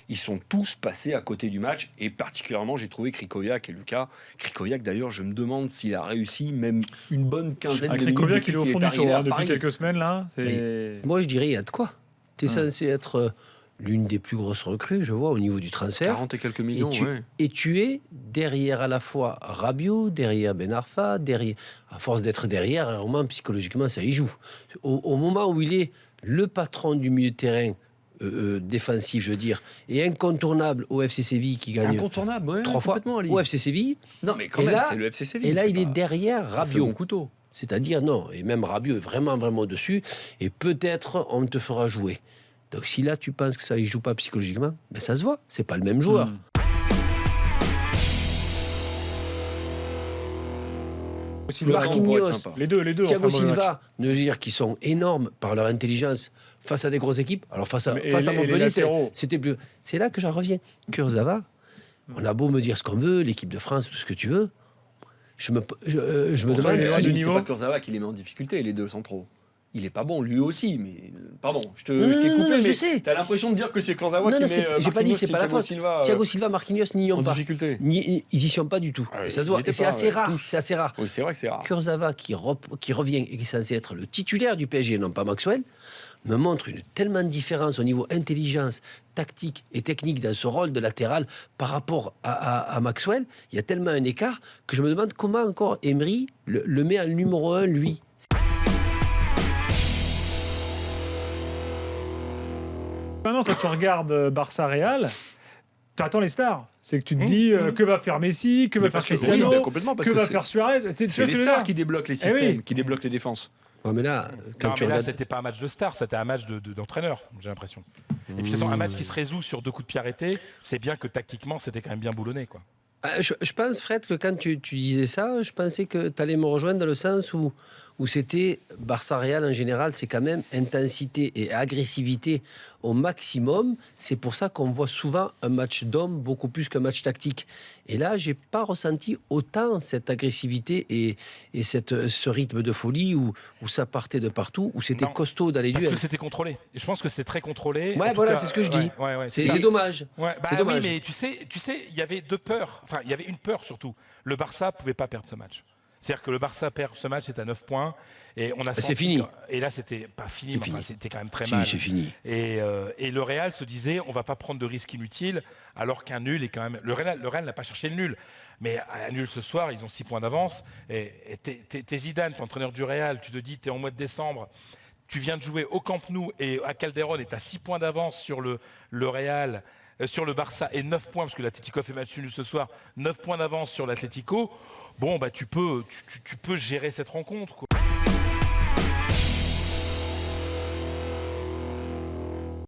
ils sont tous passés à côté du match. Et particulièrement, j'ai trouvé Krychowiak et Lucas. Krychowiak, d'ailleurs, je me demande s'il a réussi même une bonne quinzaine de minutes Krychowiak, il est au fond du saut depuis Paris. quelques semaines. Là, moi, je dirais, il y a de quoi. Tu es censé être l'une des plus grosses recrues, je vois, au niveau du transfert. 40 et quelques millions, et tu es derrière à la fois Rabiot, derrière Ben Arfa, derrière, à force d'être derrière, vraiment, psychologiquement, ça y joue. Au moment où il est le patron du milieu de terrain, défensif, je veux dire, et incontournable au FC Séville qui gagne incontournable, 3 fois au FC Séville. Non, mais quand même, c'est le FC Séville. Et là, il est derrière Rabiot. Couteau. C'est-à-dire, non, et même Rabiot est vraiment, vraiment au-dessus, et peut-être on te fera jouer. Donc si là, tu penses que ça ne joue pas psychologiquement, ben ça se voit, c'est pas le même joueur. Marquinhos, les deux. Thiago Silva, ne veux dire qu'ils sont énormes par leur intelligence face à des grosses équipes. Alors face à Montpellier, c'était plus. C'est là que j'en reviens. Kurzawa, on a beau me dire ce qu'on veut, l'équipe de France, tout ce que tu veux. Je me demande si c'est pas Kurzawa qui les met en difficulté, les deux centraux. Il est pas bon, lui aussi, mais pardon, je t'ai coupé, mais t'as l'impression de dire que c'est Kurzawa qui met j'ai pas dit, c'est pas la faute. Thiago Silva, Marquinhos n'y ont pas. En difficulté. Ils y sont pas du tout. Ah, ça se voit. Et c'est assez rare. C'est assez rare. Oui, c'est vrai que c'est rare. Kurzawa qui revient et qui est censé être le titulaire du PSG, non pas Maxwell, me montre une tellement de différence au niveau intelligence, tactique et technique dans ce rôle de latéral par rapport à Maxwell. Il y a tellement un écart que je me demande comment encore Emery le met en numéro 1, lui. Maintenant, quand tu regardes Barça-Real, tu attends les stars. C'est que tu te dis que va faire Messi, que va faire Cristiano, que va faire Suarez. C'est les stars qui débloquent les systèmes, qui débloquent les défenses. Ouais, mais là, c'était pas un match de star, c'était un match d'entraîneur, j'ai l'impression. Et puis, de toute façon, un match qui se résout sur 2 coups de pied arrêtés, c'est bien que tactiquement, c'était quand même bien boulonné, quoi. Je pense, Fred, que quand tu disais ça, je pensais que tu allais me rejoindre dans le sens où c'était Barça-Real en général, c'est quand même intensité et agressivité au maximum. C'est pour ça qu'on voit souvent un match d'homme beaucoup plus qu'un match tactique. Et là, j'ai pas ressenti autant cette agressivité et ce rythme de folie où ça partait de partout, où c'était costaud dans les duels. Parce que c'était contrôlé. Et je pense que c'est très contrôlé. Ouais, voilà, c'est ce que je dis. C'est dommage. C'est dommage. Oui, mais tu sais, il y avait 2 peurs. Enfin, il y avait une peur surtout. Le Barça pouvait pas perdre ce match. C'est-à-dire que le Barça perd ce match, c'est à 9 points. Et on a c'est fini. Et là, c'était pas fini, mais enfin, c'était quand même très mal. C'est fini. Et le Real se disait, on va pas prendre de risques inutiles, alors qu'un nul est quand même... Le Real n'a pas cherché le nul. Mais un nul ce soir, ils ont 6 points d'avance. Et t'es Zidane, t'es entraîneur du Real, tu te dis, t'es en mois de décembre, tu viens de jouer au Camp Nou et à Calderón, et t'as 6 points d'avance sur le Real... sur le Barça et 9 points, parce que l'Atlético fait match nul ce soir, 9 points d'avance sur l'Atlético, bon, bah, tu peux gérer cette rencontre, quoi.